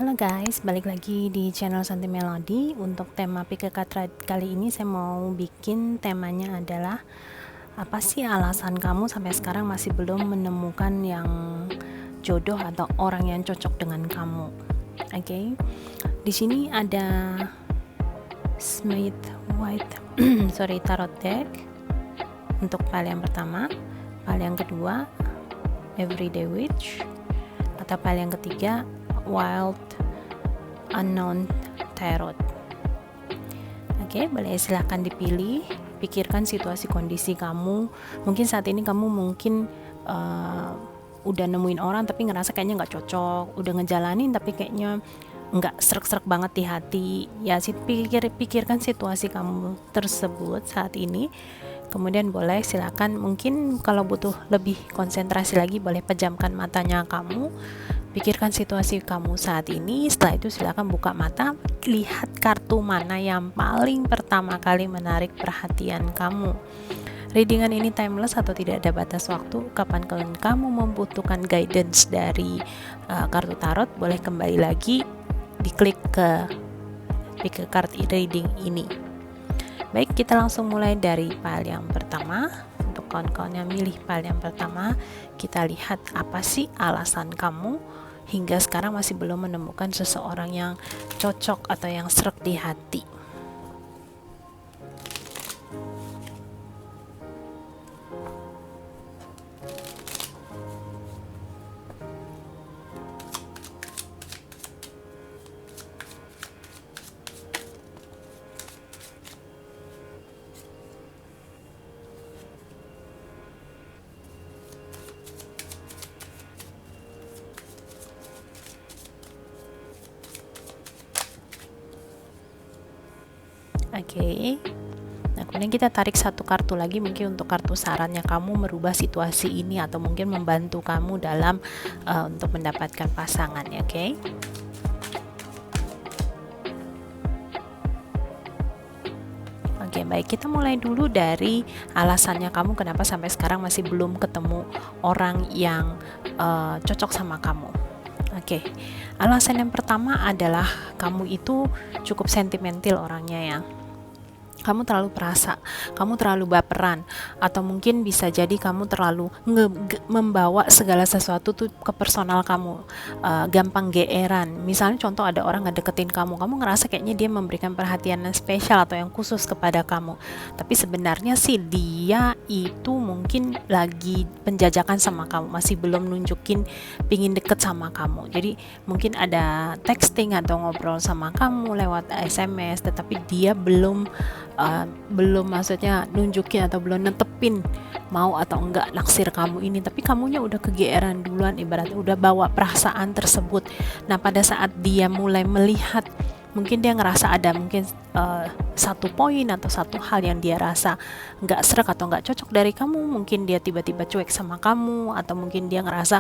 Halo guys, balik lagi di channel Santi Melody. Untuk tema Pick a Card kali ini saya mau bikin temanya adalah apa sih alasan kamu sampai sekarang masih belum menemukan yang jodoh atau orang yang cocok dengan kamu. Oke. Di sini ada Smith White tarot deck untuk pile yang pertama, pile yang kedua Everyday Witch, atau pile yang ketiga Wild Unknown Tarot. Oke, boleh silahkan dipilih. Pikirkan situasi kondisi kamu. Mungkin saat ini kamu udah nemuin orang tapi ngerasa kayaknya nggak cocok, udah ngejalanin tapi kayaknya nggak serak-serak banget di hati. Ya, pikirkan situasi kamu tersebut saat ini. Kemudian boleh silakan, mungkin kalau butuh lebih konsentrasi lagi boleh pejamkan matanya kamu, pikirkan situasi kamu saat ini. Setelah itu silakan buka mata, lihat kartu mana yang paling pertama kali menarik perhatian kamu. Readingan ini timeless atau tidak ada batas waktu. Kapan kamu membutuhkan guidance dari kartu tarot, boleh kembali lagi diklik ke pick a card reading ini. Baik, kita langsung mulai dari pile yang pertama. Untuk kawan-kawan yang milih pile yang pertama, kita lihat apa sih alasan kamu hingga sekarang masih belum menemukan seseorang yang cocok atau yang sreg di hati. Oke. Nah, kemudian kita tarik satu kartu lagi, mungkin untuk kartu sarannya kamu merubah situasi ini atau mungkin membantu kamu dalam untuk mendapatkan pasangan, ya, oke? Oke, baik, kita mulai dulu dari alasannya kamu kenapa sampai sekarang masih belum ketemu orang yang cocok sama kamu. Oke, alasan yang pertama adalah kamu itu cukup sentimental orangnya ya. Kamu terlalu perasa, kamu terlalu baperan, atau mungkin bisa jadi kamu terlalu membawa segala sesuatu tuh ke personal kamu, gampang geeran. Misalnya contoh, ada orang ngedeketin kamu ngerasa kayaknya dia memberikan perhatian yang spesial atau yang khusus kepada kamu, tapi sebenarnya sih dia itu mungkin lagi penjajakan sama kamu, masih belum nunjukin pingin deket sama kamu. Jadi mungkin ada texting atau ngobrol sama kamu lewat SMS, tetapi dia belum maksudnya nunjukin atau belum netepin mau atau enggak naksir kamu ini, tapi kamunya udah kegeeran duluan, ibaratnya udah bawa perasaan tersebut. Nah, pada saat dia mulai melihat, mungkin dia ngerasa ada mungkin satu poin atau satu hal yang dia rasa nggak sreg atau nggak cocok dari kamu, mungkin dia tiba-tiba cuek sama kamu, atau mungkin dia ngerasa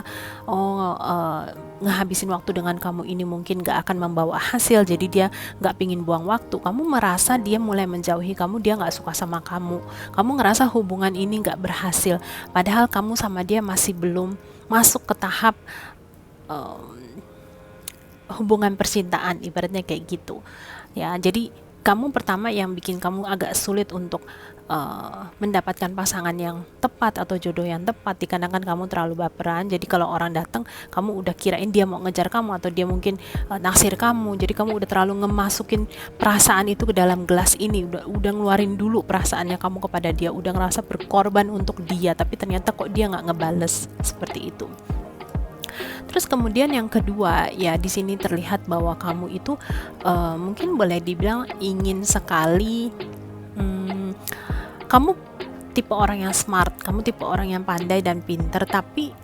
ngehabisin waktu dengan kamu ini mungkin nggak akan membawa hasil, jadi dia nggak pingin buang waktu. Kamu merasa dia mulai menjauhi kamu, dia nggak suka sama kamu ngerasa hubungan ini nggak berhasil, padahal kamu sama dia masih belum masuk ke tahap hubungan percintaan, ibaratnya kayak gitu ya. Jadi kamu pertama yang bikin kamu agak sulit untuk mendapatkan pasangan yang tepat atau jodoh yang tepat, dikarenakan kamu terlalu baperan. Jadi kalau orang datang, kamu udah kirain dia mau ngejar kamu atau dia mungkin naksir kamu, jadi kamu udah terlalu ngemasukin perasaan itu ke dalam gelas ini, udah ngeluarin dulu perasaannya kamu kepada dia, udah ngerasa berkorban untuk dia, tapi ternyata kok dia nggak ngebales seperti itu. Terus kemudian yang kedua, ya di sini terlihat bahwa kamu itu mungkin boleh dibilang ingin sekali, kamu tipe orang yang smart, kamu tipe orang yang pandai dan pinter, tapi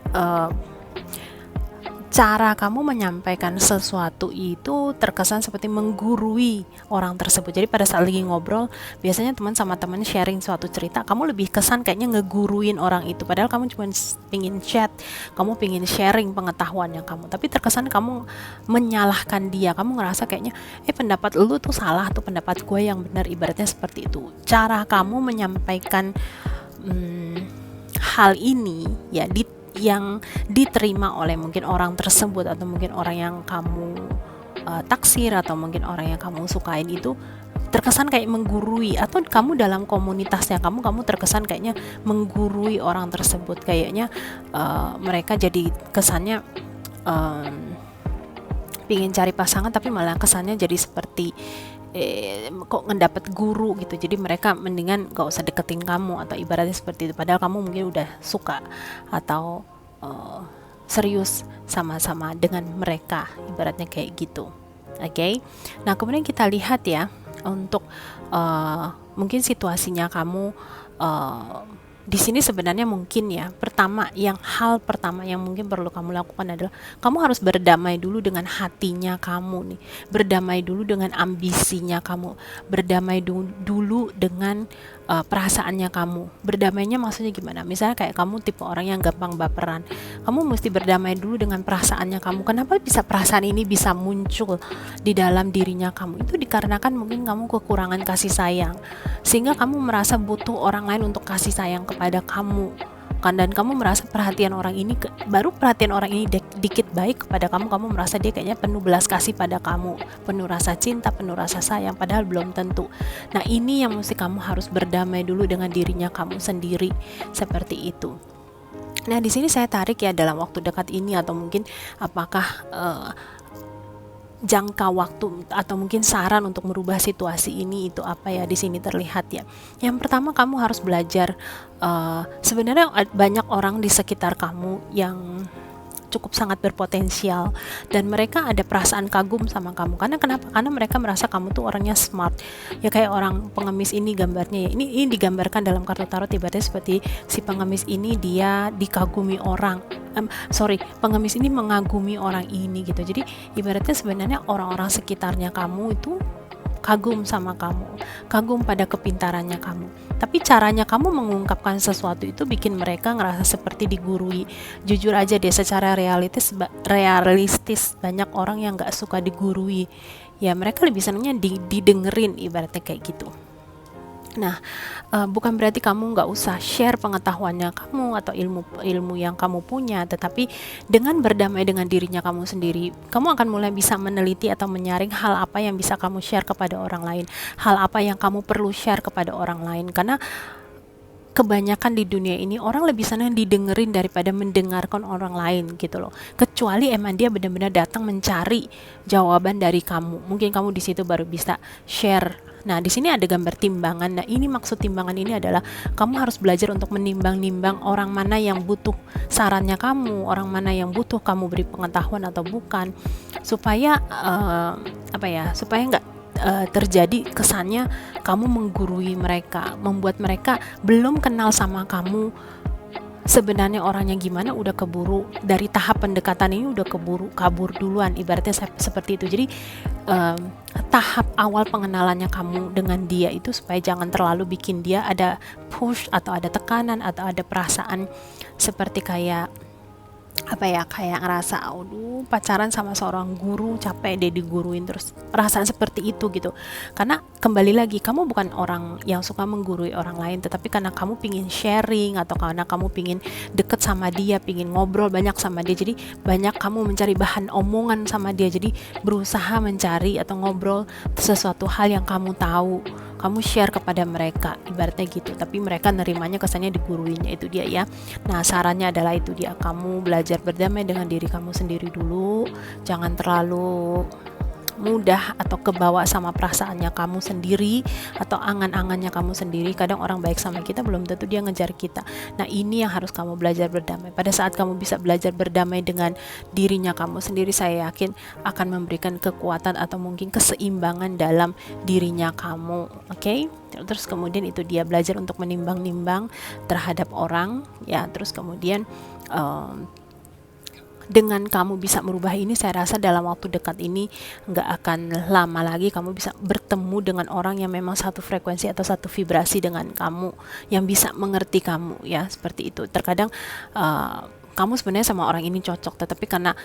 cara kamu menyampaikan sesuatu itu terkesan seperti menggurui orang tersebut. Jadi pada saat lagi ngobrol, biasanya teman sama teman sharing suatu cerita, kamu lebih kesan kayaknya ngeguruin orang itu, padahal kamu cuma pingin chat, kamu pingin sharing pengetahuannya kamu, tapi terkesan kamu menyalahkan dia. Kamu ngerasa kayaknya pendapat lu tuh salah, tuh pendapat gue yang benar, ibaratnya seperti itu. Cara kamu menyampaikan hal ini ya yang diterima oleh mungkin orang tersebut, atau mungkin orang yang kamu taksir atau mungkin orang yang kamu sukain itu terkesan kayak menggurui, atau kamu dalam komunitasnya kamu terkesan kayaknya menggurui orang tersebut, kayaknya mereka jadi kesannya pingin cari pasangan tapi malah kesannya jadi seperti kok ngedapet guru gitu, jadi mereka mendingan gak usah deketin kamu atau ibaratnya seperti itu, padahal kamu mungkin udah suka atau serius sama-sama dengan mereka, ibaratnya kayak gitu. Oke. Nah kemudian kita lihat ya untuk mungkin situasinya kamu di sini sebenarnya mungkin ya, hal pertama yang mungkin perlu kamu lakukan adalah kamu harus berdamai dulu dengan hatinya kamu nih, berdamai dulu dengan ambisinya kamu, berdamai dulu dengan perasaannya kamu. Berdamainya maksudnya gimana? Misalnya kayak kamu tipe orang yang gampang baperan, kamu mesti berdamai dulu dengan perasaannya kamu. Kenapa bisa perasaan ini bisa muncul di dalam dirinya kamu? Itu dikarenakan mungkin kamu kekurangan kasih sayang, sehingga kamu merasa butuh orang lain untuk kasih sayang kepada kamu kan, dan kamu merasa perhatian orang ini dikit baik kepada kamu merasa dia kayaknya penuh belas kasih pada kamu, penuh rasa cinta, penuh rasa sayang, padahal belum tentu. Nah ini yang mesti kamu harus berdamai dulu dengan dirinya kamu sendiri, seperti itu. Nah di sini saya tarik ya, dalam waktu dekat ini atau mungkin apakah jangka waktu atau mungkin saran untuk merubah situasi ini itu apa ya, di sini terlihat ya. Yang pertama kamu harus belajar, sebenarnya banyak orang di sekitar kamu yang cukup sangat berpotensial dan mereka ada perasaan kagum sama kamu. Karena kenapa? Karena mereka merasa kamu tuh orangnya smart. Ya kayak orang pengemis ini gambarnya ya. Ini digambarkan dalam kartu tarot ibaratnya seperti si pengemis ini dia dikagumi orang. Pengemis ini mengagumi orang ini gitu. Jadi ibaratnya sebenarnya orang-orang sekitarnya kamu itu kagum sama kamu, kagum pada kepintarannya kamu. Tapi caranya kamu mengungkapkan sesuatu itu bikin mereka ngerasa seperti digurui. Jujur aja deh, secara realistis banyak orang yang gak suka digurui. Ya mereka lebih senangnya didengerin, ibaratnya kayak gitu. Nah, bukan berarti kamu nggak usah share pengetahuannya kamu atau ilmu yang kamu punya, tetapi dengan berdamai dengan dirinya kamu sendiri, kamu akan mulai bisa meneliti atau menyaring hal apa yang bisa kamu share kepada orang lain, hal apa yang kamu perlu share kepada orang lain. Karena kebanyakan di dunia ini orang lebih senang didengerin daripada mendengarkan orang lain gitu loh. Kecuali emang dia benar-benar datang mencari jawaban dari kamu. Mungkin kamu di situ baru bisa share. Nah, di sini ada gambar timbangan. Nah, ini maksud timbangan ini adalah kamu harus belajar untuk menimbang-nimbang orang mana yang butuh sarannya kamu, orang mana yang butuh kamu beri pengetahuan atau bukan, supaya supaya nggak terjadi kesannya kamu menggurui mereka, membuat mereka belum kenal sama kamu sebenarnya orangnya gimana udah keburu dari tahap pendekatan ini, udah kabur duluan, ibaratnya seperti itu. Jadi tahap awal pengenalannya kamu dengan dia itu supaya jangan terlalu bikin dia ada push atau ada tekanan atau ada perasaan seperti kayak kayak ngerasa aduh pacaran sama seorang guru capek deh diguruin terus, perasaan seperti itu gitu. Karena kembali lagi kamu bukan orang yang suka menggurui orang lain, tetapi karena kamu pingin sharing atau karena kamu pingin deket sama dia, pingin ngobrol banyak sama dia, jadi banyak kamu mencari bahan omongan sama dia, jadi berusaha mencari atau ngobrol sesuatu hal yang kamu tahu, kamu share kepada mereka, ibaratnya gitu. Tapi mereka nerimanya kesannya diguruinnya, itu dia ya. Nah sarannya adalah itu dia, kamu belajar berdamai dengan diri kamu sendiri dulu, jangan terlalu mudah atau kebawa sama perasaannya kamu sendiri atau angan-angannya kamu sendiri. Kadang orang baik sama kita belum tentu dia ngejar kita. Nah ini yang harus kamu belajar berdamai. Pada saat kamu bisa belajar berdamai dengan dirinya kamu sendiri, saya yakin akan memberikan kekuatan atau mungkin keseimbangan dalam dirinya kamu. Oke? Terus kemudian itu dia belajar untuk menimbang-nimbang terhadap orang ya. Terus kemudian dengan kamu bisa merubah ini, saya rasa dalam waktu dekat ini nggak akan lama lagi kamu bisa bertemu dengan orang yang memang satu frekuensi atau satu vibrasi dengan kamu, yang bisa mengerti kamu ya, seperti itu. Terkadang kamu sebenarnya sama orang ini cocok, tetapi karena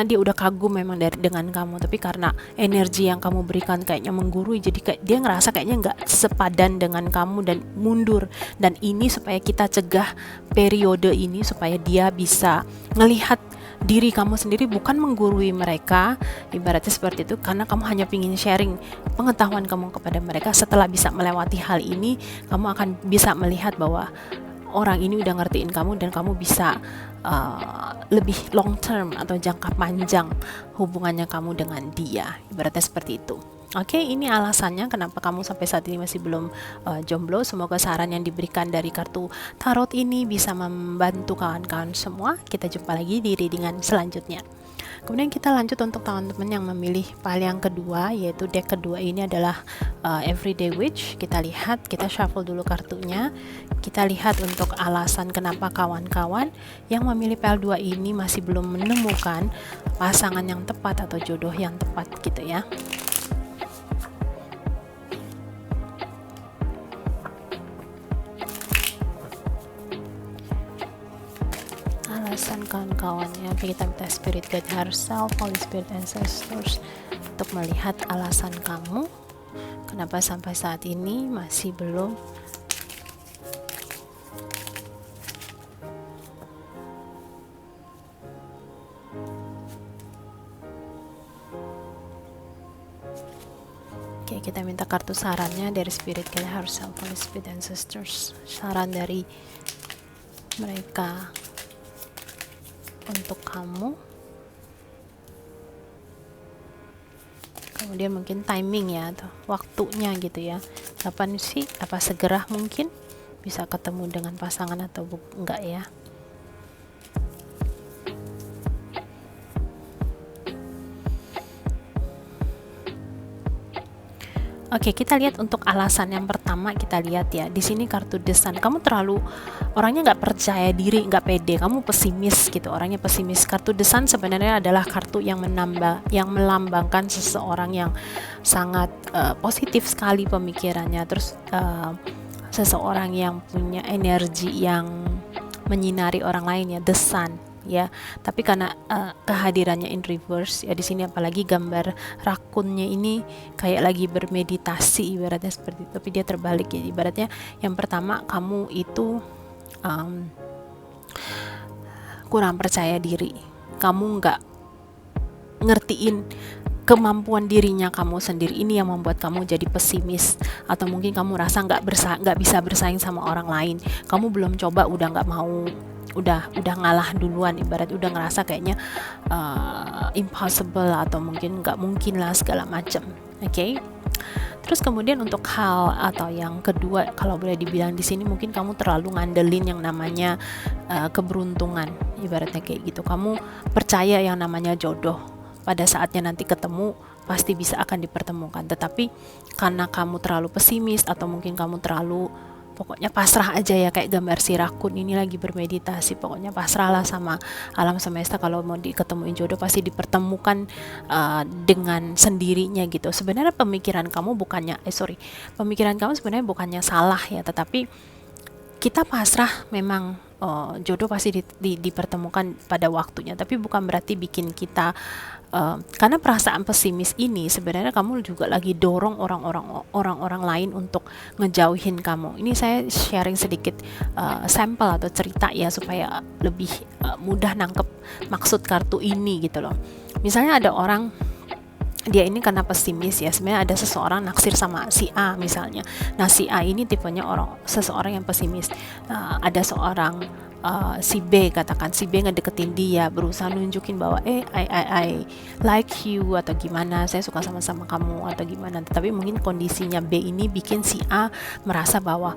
dia udah kagum memang dengan kamu, tapi karena energi yang kamu berikan kayaknya menggurui, jadi kayak dia ngerasa kayaknya nggak sepadan dengan kamu dan mundur. Dan ini supaya kita cegah periode ini, supaya dia bisa ngelihat diri kamu sendiri, bukan menggurui mereka, ibaratnya seperti itu, karena kamu hanya ingin sharing pengetahuan kamu kepada mereka. Setelah bisa melewati hal ini, kamu akan bisa melihat bahwa orang ini udah ngertiin kamu dan kamu bisa lebih long term atau jangka panjang hubungannya kamu dengan dia, ibaratnya seperti itu. Oke, ini alasannya kenapa kamu sampai saat ini masih belum jomblo. Semoga saran yang diberikan dari kartu tarot ini bisa membantu kawan-kawan semua. Kita jumpa lagi di readingan selanjutnya. Kemudian kita lanjut untuk teman-teman yang memilih pile yang kedua, yaitu deck kedua ini adalah Everyday Witch. Kita lihat, kita shuffle dulu kartunya. Kita lihat untuk alasan kenapa kawan-kawan yang memilih pile 2 ini masih belum menemukan pasangan yang tepat atau jodoh yang tepat gitu ya. Alasan kawan-kawannya. Kita minta spirit guide herself, Holy Spirit, ancestors untuk melihat alasan kamu kenapa sampai saat ini masih belum Oke, kita minta kartu sarannya dari spirit guide herself, Holy Spirit, ancestors. Saran dari mereka untuk kamu. Kemudian mungkin timing ya, atau waktunya gitu ya, kapan sih, apa segera mungkin bisa ketemu dengan pasangan atau enggak ya. Oke, kita lihat untuk alasan yang pertama. Kita lihat ya, di sini kartu The Sun. Kamu terlalu orangnya nggak percaya diri, nggak pede, kamu pesimis gitu, orangnya pesimis. Kartu The Sun sebenarnya adalah kartu yang melambangkan seseorang yang sangat positif sekali pemikirannya, terus seseorang yang punya energi yang menyinari orang lain ya, The Sun ya. Tapi karena kehadirannya in reverse ya di sini, apalagi gambar rakunnya ini kayak lagi bermeditasi ibaratnya seperti itu, tapi dia terbalik ya. Ibaratnya yang pertama, kamu itu kurang percaya diri, kamu nggak ngertiin kemampuan dirinya kamu sendiri. Ini yang membuat kamu jadi pesimis, atau mungkin kamu rasa nggak bisa bersaing sama orang lain. Kamu belum coba udah nggak mau, udah ngalah duluan, ibarat udah ngerasa kayaknya impossible atau mungkin nggak mungkin lah segala macam. Oke. Terus kemudian untuk hal atau yang kedua, kalau boleh dibilang di sini mungkin kamu terlalu ngandelin yang namanya keberuntungan, ibaratnya kayak gitu. Kamu percaya yang namanya jodoh, pada saatnya nanti ketemu pasti bisa akan dipertemukan. Tetapi karena kamu terlalu pesimis atau mungkin kamu terlalu pokoknya pasrah aja ya, kayak gambar si rakun ini lagi bermeditasi, pokoknya pasrahlah sama alam semesta, kalau mau diketemuin jodoh pasti dipertemukan dengan sendirinya gitu. Sebenarnya pemikiran kamu sebenarnya bukannya salah ya, tetapi kita pasrah memang jodoh pasti dipertemukan pada waktunya, tapi bukan berarti bikin kita karena perasaan pesimis ini sebenarnya kamu juga lagi dorong orang-orang lain untuk ngejauhin kamu. Ini saya sharing sedikit sampel atau cerita ya, supaya lebih mudah nangkep maksud kartu ini gitu loh. Misalnya ada orang, dia ini karena pesimis ya, sebenarnya ada seseorang naksir sama si A misalnya. Nah si A ini tipenya seseorang yang pesimis. Ada seorang si B, katakan si B ngedeketin dia, berusaha nunjukin bahwa I like you atau gimana, saya suka sama kamu atau gimana. Tapi mungkin kondisinya B ini bikin si A merasa bahwa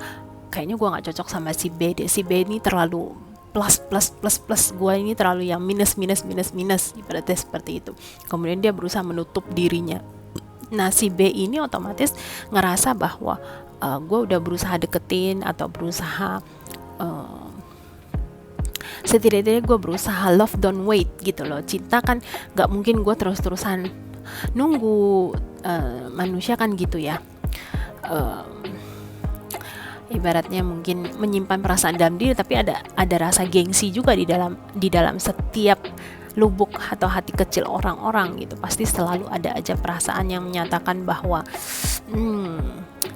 kayaknya gue nggak cocok sama si B deh, si B ini terlalu plus, gue ini terlalu yang minus, ibaratnya seperti itu. Kemudian dia berusaha menutup dirinya. Nah si B ini otomatis ngerasa bahwa gue udah berusaha deketin atau berusaha setidaknya gue berusaha, love don't wait gitu loh. Cinta kan gak mungkin gue terus-terusan nunggu, manusia kan gitu ya, ibaratnya mungkin menyimpan perasaan dalam diri, tapi ada rasa gengsi juga di dalam setiap lubuk atau hati kecil orang-orang gitu. Pasti selalu ada aja perasaan yang menyatakan bahwa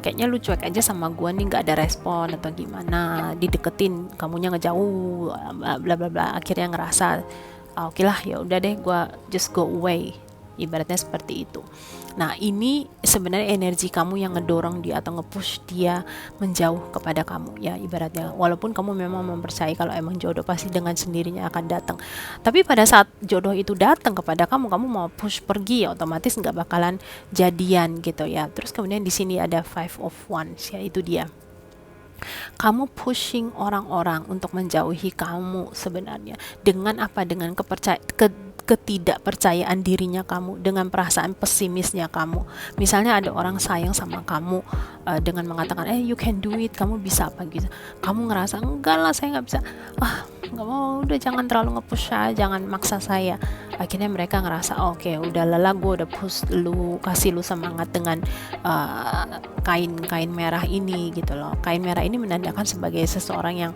kayaknya lu cuek aja sama gue nih, nggak ada respon atau gimana, dideketin kamunya ngejauh, bla bla bla. Akhirnya ngerasa oke lah, ya udah deh, gue just go away, ibaratnya seperti itu. Nah, ini sebenarnya energi kamu yang ngedorong dia atau nge-push dia menjauh kepada kamu, ya ibaratnya. Walaupun kamu memang mempercayai kalau emang jodoh pasti dengan sendirinya akan datang, tapi pada saat jodoh itu datang kepada kamu, kamu mau push pergi, ya otomatis nggak bakalan jadian gitu ya. Terus kemudian di sini ada Five of Wands, ya itu dia. Kamu pushing orang-orang untuk menjauhi kamu sebenarnya dengan apa? Dengan ketidakpercayaan dirinya kamu, dengan perasaan pesimisnya kamu. Misalnya ada orang sayang sama kamu dengan mengatakan, you can do it, kamu bisa apa gitu. Kamu ngerasa enggak lah, saya nggak bisa. Nggak mau, udah jangan terlalu nge-push saya, jangan maksa saya. Akhirnya mereka ngerasa oke, udah lelah, gue udah push lu, kasih lu semangat dengan kain merah ini gitu loh. Kain merah ini menandakan sebagai seseorang yang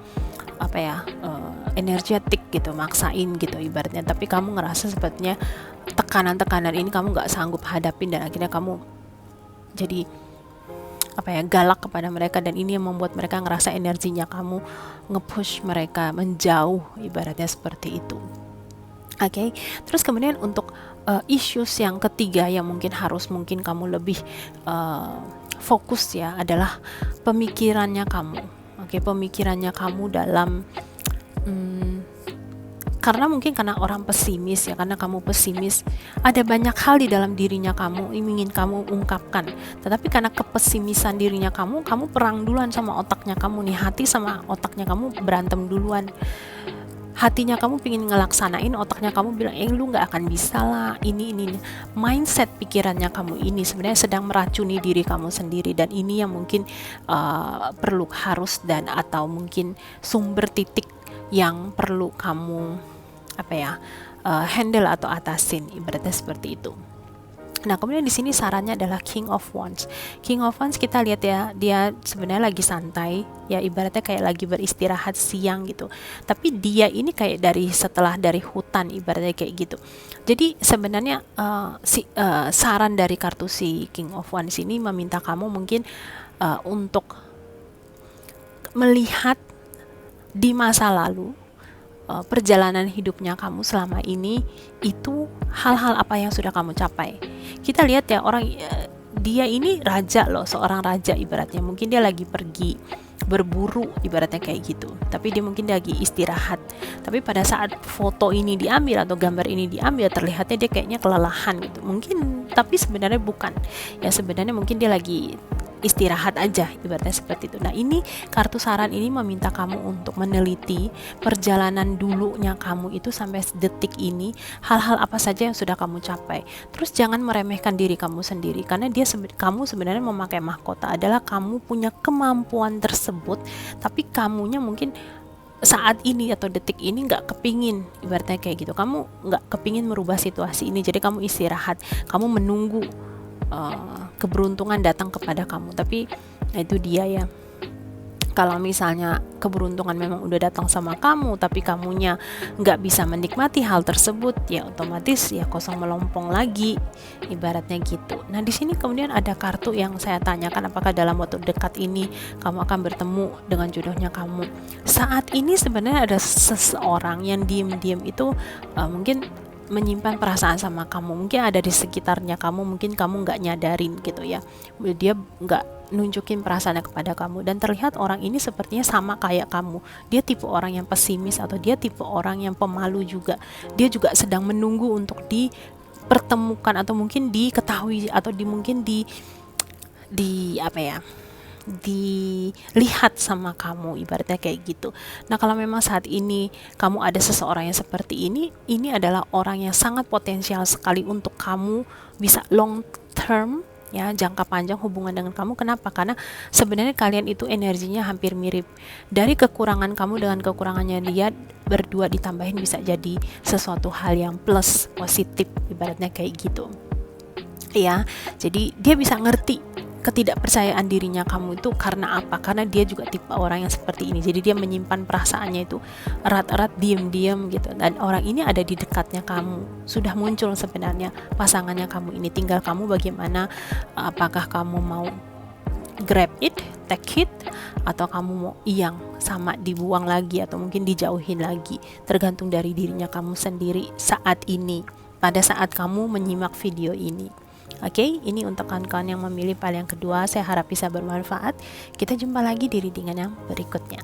energetik gitu, maksain gitu ibaratnya. Tapi kamu ngerasa sepertinya tekanan-tekanan ini kamu nggak sanggup hadapin, dan akhirnya kamu jadi galak kepada mereka, dan ini yang membuat mereka ngerasa energinya kamu nge-push mereka menjauh, ibaratnya seperti itu. Oke. Terus kemudian untuk issues yang ketiga yang mungkin kamu lebih fokus ya, adalah pemikirannya kamu. Pemikirannya kamu dalam karena orang pesimis ya, karena kamu pesimis, ada banyak hal di dalam dirinya kamu ingin kamu ungkapkan, tetapi karena kepesimisan dirinya kamu perang duluan sama otaknya kamu nih. Hati sama otaknya kamu berantem duluan. Hatinya kamu pingin ngelaksanain, otaknya kamu bilang lu nggak akan bisa lah, ini mindset pikirannya kamu ini sebenarnya sedang meracuni diri kamu sendiri, dan ini yang mungkin perlu atau mungkin sumber titik yang perlu kamu handle atau atasin, ibaratnya seperti itu. Nah, kemudian di sini sarannya adalah King of Wands. King of Wands kita lihat ya, dia sebenarnya lagi santai ya, ibaratnya kayak lagi beristirahat siang gitu. Tapi dia ini kayak setelah dari hutan, ibaratnya kayak gitu. Jadi sebenarnya saran dari kartu si King of Wands ini meminta kamu mungkin untuk melihat di masa lalu, perjalanan hidupnya kamu selama ini, itu hal-hal apa yang sudah kamu capai. Kita lihat ya, dia ini raja loh, seorang raja ibaratnya. Mungkin dia lagi pergi berburu, ibaratnya kayak gitu, tapi dia mungkin lagi istirahat. Tapi pada saat foto ini diambil atau gambar ini diambil, terlihatnya dia kayaknya kelelahan gitu mungkin, tapi sebenarnya bukan ya, sebenarnya mungkin dia lagi istirahat aja, ibaratnya seperti itu. Nah, ini kartu saran ini meminta kamu untuk meneliti perjalanan dulunya kamu itu sampai detik ini, hal-hal apa saja yang sudah kamu capai. Terus jangan meremehkan diri kamu sendiri, karena kamu sebenarnya memakai mahkota adalah kamu punya kemampuan tersebut, tapi kamunya mungkin saat ini atau detik ini nggak kepingin, ibaratnya kayak gitu. Kamu nggak kepingin merubah situasi ini, jadi kamu istirahat, kamu menunggu keberuntungan datang kepada kamu. Tapi itu dia ya, kalau misalnya keberuntungan memang udah datang sama kamu, tapi kamunya nggak bisa menikmati hal tersebut, ya otomatis ya kosong melompong lagi, ibaratnya gitu. Nah, di sini kemudian ada kartu yang saya tanyakan, apakah dalam waktu dekat ini kamu akan bertemu dengan jodohnya kamu. Saat ini sebenarnya ada seseorang yang diem-diem itu mungkin menyimpan perasaan sama kamu, mungkin ada di sekitarnya kamu, mungkin kamu nggak nyadarin gitu ya, dia nggak nunjukin perasaannya kepada kamu, dan terlihat orang ini sepertinya sama kayak kamu. Dia tipe orang yang pesimis, atau dia tipe orang yang pemalu juga. Dia juga sedang menunggu untuk dipertemukan, atau mungkin diketahui, atau mungkin dilihat sama kamu, ibaratnya kayak gitu. Nah, kalau memang saat ini kamu ada seseorang yang seperti ini adalah orang yang sangat potensial sekali untuk kamu bisa long term ya, jangka panjang hubungan dengan kamu. Kenapa? Karena sebenarnya kalian itu energinya hampir mirip. Dari kekurangan kamu dengan kekurangannya dia, berdua ditambahin bisa jadi sesuatu hal yang plus, positif, ibaratnya kayak gitu ya. Jadi dia bisa ngerti ketidakpercayaan dirinya kamu itu karena apa, karena dia juga tipe orang yang seperti ini. Jadi dia menyimpan perasaannya itu erat-erat, diam-diam gitu, dan orang ini ada di dekatnya kamu, sudah muncul sebenarnya pasangannya kamu ini. Tinggal kamu bagaimana, apakah kamu mau grab it, take it, atau kamu mau yang sama dibuang lagi atau mungkin dijauhin lagi, tergantung dari dirinya kamu sendiri saat ini, pada saat kamu menyimak video ini. Oke, ini untuk kawan-kawan yang memilih file yang kedua, saya harap bisa bermanfaat. Kita jumpa lagi di readingan yang berikutnya.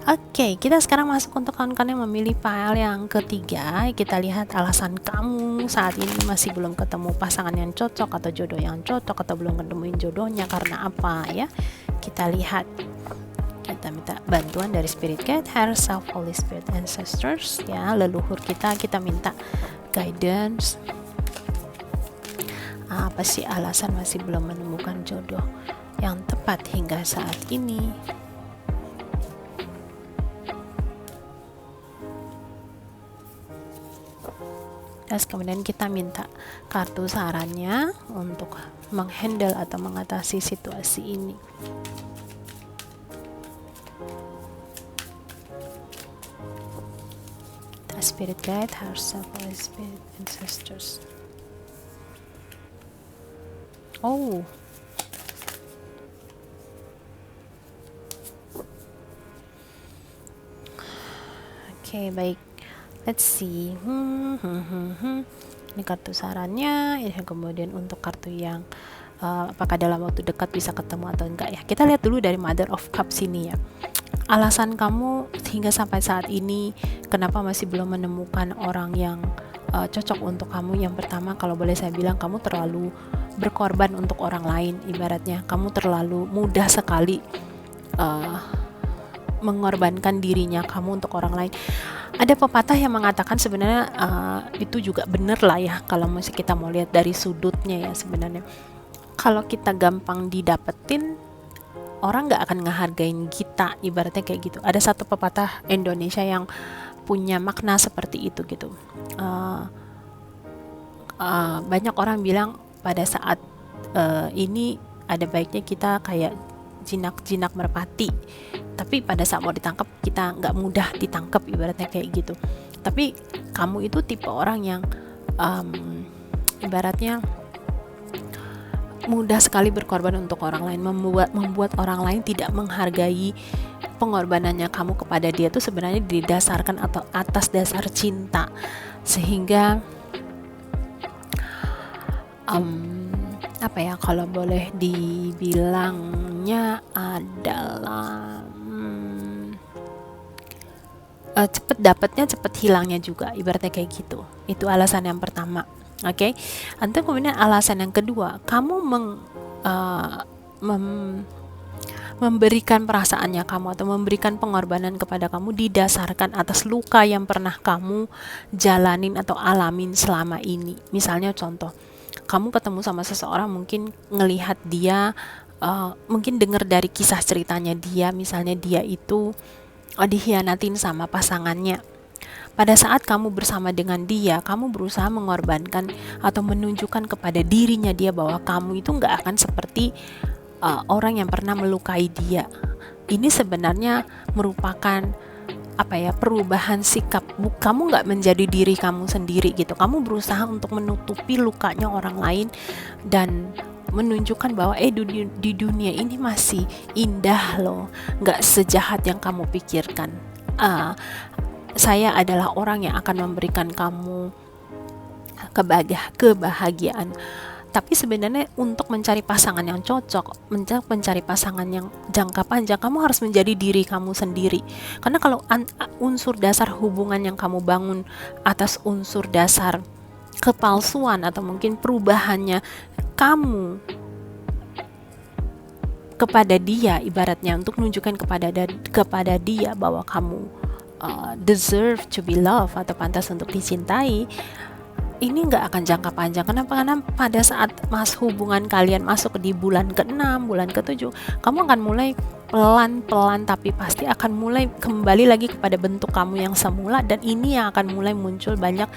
Oke, kita sekarang masuk untuk kawan-kawan yang memilih file yang ketiga. Kita lihat alasan kamu saat ini masih belum ketemu pasangan yang cocok atau jodoh yang cocok, atau belum ketemuin jodohnya karena apa ya. Kita lihat, kita minta bantuan dari Spirit Guide, Higher Self, Holy Spirit, Ancestors ya, leluhur kita minta guidance. Apa sih alasan masih belum menemukan jodoh yang tepat hingga saat ini? Terus kemudian kita minta kartu sarannya untuk menghandle atau mengatasi situasi ini. Kita Spirit Guide, Higher Self, Holy Spirit, Ancestors. Oh, oke, baik. Let's see. Ini kartu sarannya. Ini kemudian untuk kartu yang apakah dalam waktu dekat bisa ketemu atau enggak ya. Kita lihat dulu dari Mother of Cups ini ya. Alasan kamu hingga sampai saat ini kenapa masih belum menemukan orang yang cocok untuk kamu. Yang pertama, kalau boleh saya bilang, kamu terlalu berkorban untuk orang lain. Ibaratnya kamu terlalu mudah sekali mengorbankan dirinya kamu untuk orang lain. Ada pepatah yang mengatakan sebenarnya itu juga bener lah ya, kalau masih kita mau lihat dari sudutnya ya. Sebenarnya kalau kita gampang didapetin, orang gak akan ngehargain kita, ibaratnya kayak gitu. Ada satu pepatah Indonesia yang punya makna seperti itu gitu. Banyak orang bilang pada saat ini ada baiknya kita kayak jinak-jinak merpati, tapi pada saat mau ditangkap kita nggak mudah ditangkap, ibaratnya kayak gitu. Tapi kamu itu tipe orang yang ibaratnya mudah sekali berkorban untuk orang lain, membuat orang lain tidak menghargai pengorbanannya kamu kepada dia itu sebenarnya didasarkan atau atas dasar cinta, sehingga apa ya, kalau boleh dibilangnya adalah cepet dapatnya cepet hilangnya juga, ibaratnya kayak gitu. Itu alasan yang pertama. Oke. Nanti kemudian alasan yang kedua, kamu memberikan perasaannya kamu atau memberikan pengorbanan kepada kamu didasarkan atas luka yang pernah kamu jalanin atau alamin selama ini. Misalnya contoh, kamu ketemu sama seseorang, mungkin ngelihat dia, mungkin dengar dari kisah ceritanya dia, misalnya dia itu dikhianatin sama pasangannya. Pada saat kamu bersama dengan dia, kamu berusaha mengorbankan atau menunjukkan kepada dirinya dia bahwa kamu itu nggak akan seperti orang yang pernah melukai dia. Ini sebenarnya merupakan apa ya, perubahan sikap. Kamu nggak menjadi diri kamu sendiri gitu. Kamu berusaha untuk menutupi lukanya orang lain dan menunjukkan bahwa di dunia ini masih indah loh, nggak sejahat yang kamu pikirkan. Saya adalah orang yang akan memberikan kamu kebahagiaan. Tapi sebenarnya untuk mencari pasangan yang cocok, mencari pasangan yang jangka panjang, kamu harus menjadi diri kamu sendiri. Karena kalau unsur dasar hubungan yang kamu bangun atas unsur dasar kepalsuan atau mungkin perubahannya kamu kepada dia, ibaratnya untuk menunjukkan kepada dia bahwa kamu deserve to be loved atau pantas untuk dicintai, ini nggak akan jangka panjang. Kenapa? Karena pada saat hubungan kalian masuk di bulan ke-6, bulan ke-7, kamu akan mulai pelan-pelan tapi pasti akan mulai kembali lagi kepada bentuk kamu yang semula, dan ini yang akan mulai muncul banyak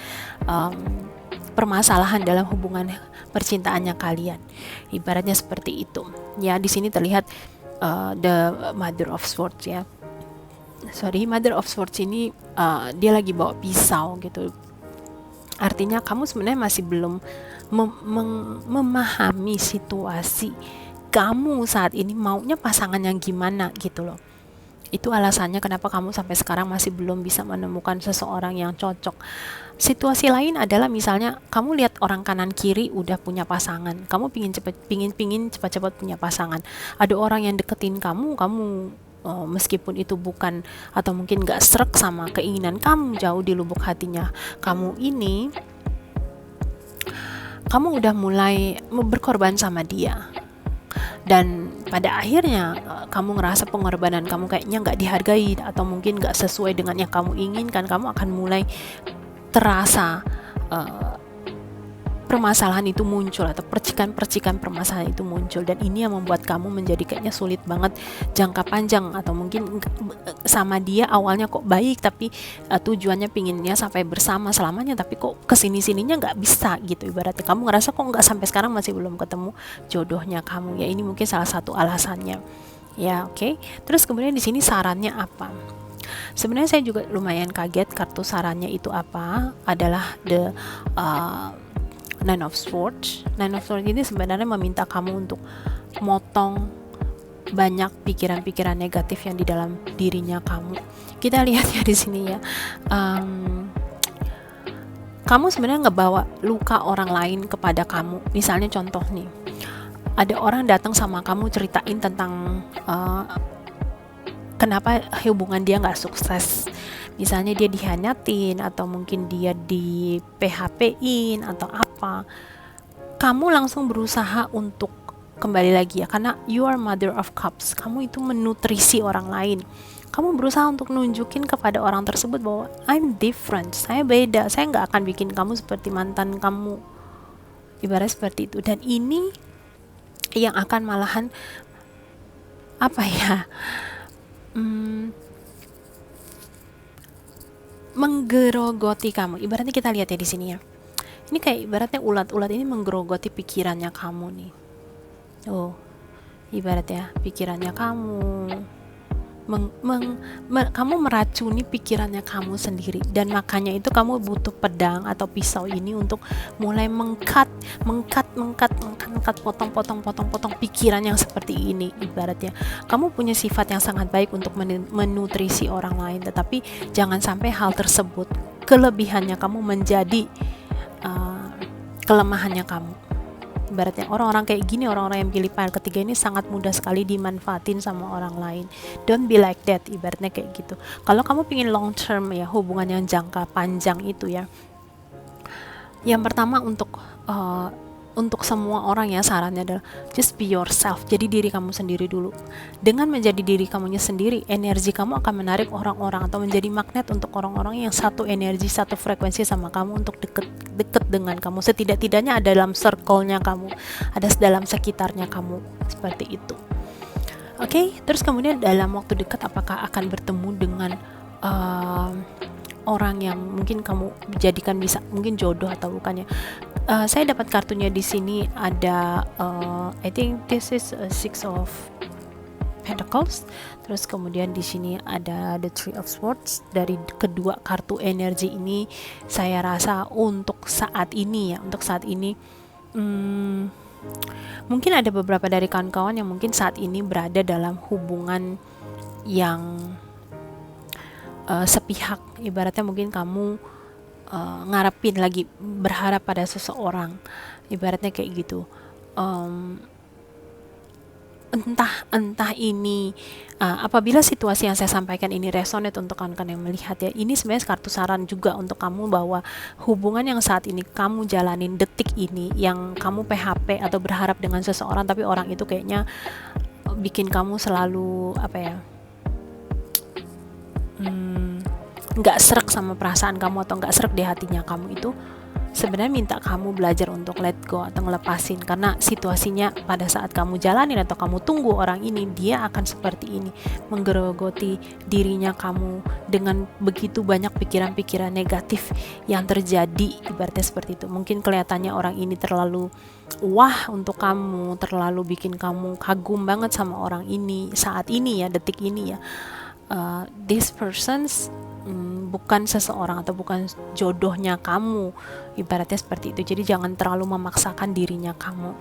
permasalahan dalam hubungan percintaannya kalian. Ibaratnya seperti itu. Ya, di sini terlihat the Mother of Swords ya. Mother of Swords ini dia lagi bawa pisau gitu. Artinya kamu sebenarnya masih belum memahami situasi kamu saat ini maunya pasangan yang gimana gitu loh. Itu alasannya kenapa kamu sampai sekarang masih belum bisa menemukan seseorang yang cocok. Situasi lain adalah misalnya kamu lihat orang kanan kiri udah punya pasangan, kamu pingin cepat-cepat punya pasangan. Ada orang yang deketin kamu, meskipun itu bukan atau mungkin gak srek sama keinginan kamu, jauh di lubuk hatinya kamu ini, kamu udah mulai berkorban sama dia. Dan pada akhirnya kamu ngerasa pengorbanan kamu kayaknya nggak dihargai atau mungkin nggak sesuai dengan yang kamu inginkan, kamu akan mulai terasa permasalahan itu muncul atau percikan-percikan permasalahan itu muncul, dan ini yang membuat kamu menjadi kayaknya sulit banget jangka panjang, atau mungkin sama dia awalnya kok baik tapi tujuannya pinginnya sampai bersama selamanya, tapi kok kesini-sininya nggak bisa gitu. Ibaratnya kamu ngerasa kok nggak sampai sekarang masih belum ketemu jodohnya kamu ya. Ini mungkin salah satu alasannya ya. Oke. Terus kemudian di sini sarannya apa? Sebenarnya saya juga lumayan kaget kartu sarannya itu apa, adalah the Nine of Swords. Nine of Swords ini sebenarnya meminta kamu untuk motong banyak pikiran-pikiran negatif yang di dalam dirinya kamu. Kita lihat ya di sini ya. Kamu sebenarnya ngebawa luka orang lain kepada kamu. Misalnya contoh nih, ada orang datang sama kamu ceritain tentang kenapa hubungan dia nggak sukses. Misalnya dia dikhianatin atau mungkin dia di PHP-in atau apa. Kamu langsung berusaha untuk kembali lagi ya, karena you are Mother of Cups. Kamu itu menutrisi orang lain. Kamu berusaha untuk nunjukin kepada orang tersebut bahwa I'm different, saya beda, saya nggak akan bikin kamu seperti mantan kamu. Ibarat seperti itu. Dan ini yang akan malahan apa ya? Menggerogoti kamu. Ibaratnya kita lihat ya di sini ya. Ini kayak ibaratnya ulat ini menggerogoti pikirannya kamu nih. Oh, ibaratnya pikirannya kamu. Kamu meracuni pikirannya kamu sendiri, dan makanya itu kamu butuh pedang atau pisau ini untuk mulai mengkat, potong pikiran yang seperti ini. Ibaratnya kamu punya sifat yang sangat baik untuk menutrisi orang lain, tetapi jangan sampai hal tersebut, kelebihannya kamu, menjadi kelemahannya kamu. Ibaratnya orang-orang kayak gini, orang-orang yang pilih pilihan ketiga ini sangat mudah sekali dimanfaatin sama orang lain. Don't be like that, ibaratnya kayak gitu. Kalau kamu pingin long term ya, hubungan yang jangka panjang itu ya, yang pertama untuk semua orang ya, sarannya adalah just be yourself. Jadi diri kamu sendiri dulu. Dengan menjadi diri kamunya sendiri, energi kamu akan menarik orang-orang atau menjadi magnet untuk orang-orang yang satu energi, satu frekuensi sama kamu, untuk deket dengan kamu. Setidak-tidaknya ada dalam circle-nya kamu, ada dalam sekitarnya kamu, seperti itu. Oke, terus kemudian dalam waktu dekat apakah akan bertemu dengan orang yang mungkin kamu jadikan bisa mungkin jodoh atau bukannya? Saya dapat kartunya di sini ada I think this is a Six of Pentacles. Terus kemudian di sini ada the Three of Swords. Dari kedua kartu energi ini, saya rasa untuk saat ini mungkin ada beberapa dari kawan-kawan yang mungkin saat ini berada dalam hubungan yang sepihak. Ibaratnya mungkin kamu ngarepin lagi, berharap pada seseorang, ibaratnya kayak gitu. Entah ini apabila situasi yang saya sampaikan ini resonate untuk kawan-kawan yang melihat ya, ini sebenarnya kartu saran juga untuk kamu bahwa hubungan yang saat ini kamu jalanin detik ini, yang kamu PHP atau berharap dengan seseorang tapi orang itu kayaknya bikin kamu selalu nggak srek sama perasaan kamu atau nggak srek di hatinya kamu, itu sebenarnya minta kamu belajar untuk let go atau ngelepasin, karena situasinya pada saat kamu jalanin atau kamu tunggu orang ini, dia akan seperti ini, menggerogoti dirinya kamu dengan begitu banyak pikiran-pikiran negatif yang terjadi. Ibaratnya seperti itu. Mungkin kelihatannya orang ini terlalu wah untuk kamu, terlalu bikin kamu kagum banget sama orang ini saat ini ya, detik ini ya. This person's bukan seseorang atau bukan jodohnya kamu, ibaratnya seperti itu. Jadi jangan terlalu memaksakan dirinya kamu.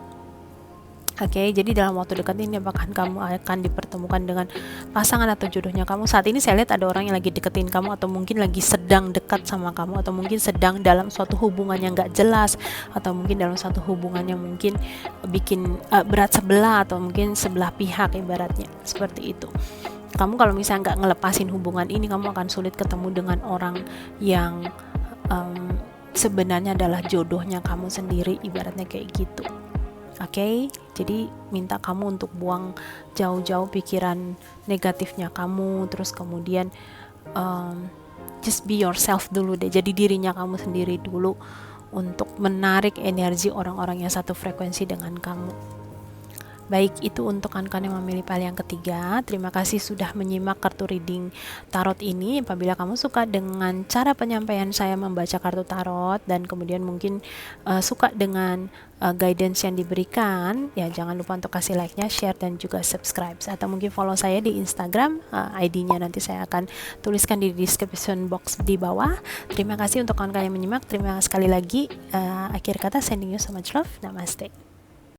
Oke, jadi dalam waktu dekat ini bahkan kamu akan dipertemukan dengan pasangan atau jodohnya kamu. Saat ini saya lihat ada orang yang lagi deketin kamu, atau mungkin lagi sedang dekat sama kamu, atau mungkin sedang dalam suatu hubungan yang gak jelas, atau mungkin dalam suatu hubungan yang mungkin bikin berat sebelah, atau mungkin sebelah pihak ibaratnya seperti itu. Kamu kalau misalnya nggak ngelepasin hubungan ini, kamu akan sulit ketemu dengan orang yang sebenarnya adalah jodohnya kamu sendiri, ibaratnya kayak gitu. Oke, jadi minta kamu untuk buang jauh-jauh pikiran negatifnya kamu, terus kemudian just be yourself dulu deh, jadi dirinya kamu sendiri dulu untuk menarik energi orang-orang yang satu frekuensi dengan kamu. Baik, itu untuk kawan-kawan yang memilih pile yang ketiga. Terima kasih sudah menyimak kartu reading tarot ini. Apabila kamu suka dengan cara penyampaian saya membaca kartu tarot, dan kemudian mungkin suka dengan guidance yang diberikan, ya jangan lupa untuk kasih like-nya, share, dan juga subscribe. Atau mungkin follow saya di Instagram, ID-nya nanti saya akan tuliskan di description box di bawah. Terima kasih untuk kawan-kawan yang menyimak. Terima kasih sekali lagi. Akhir kata, sending you so much love. Namaste.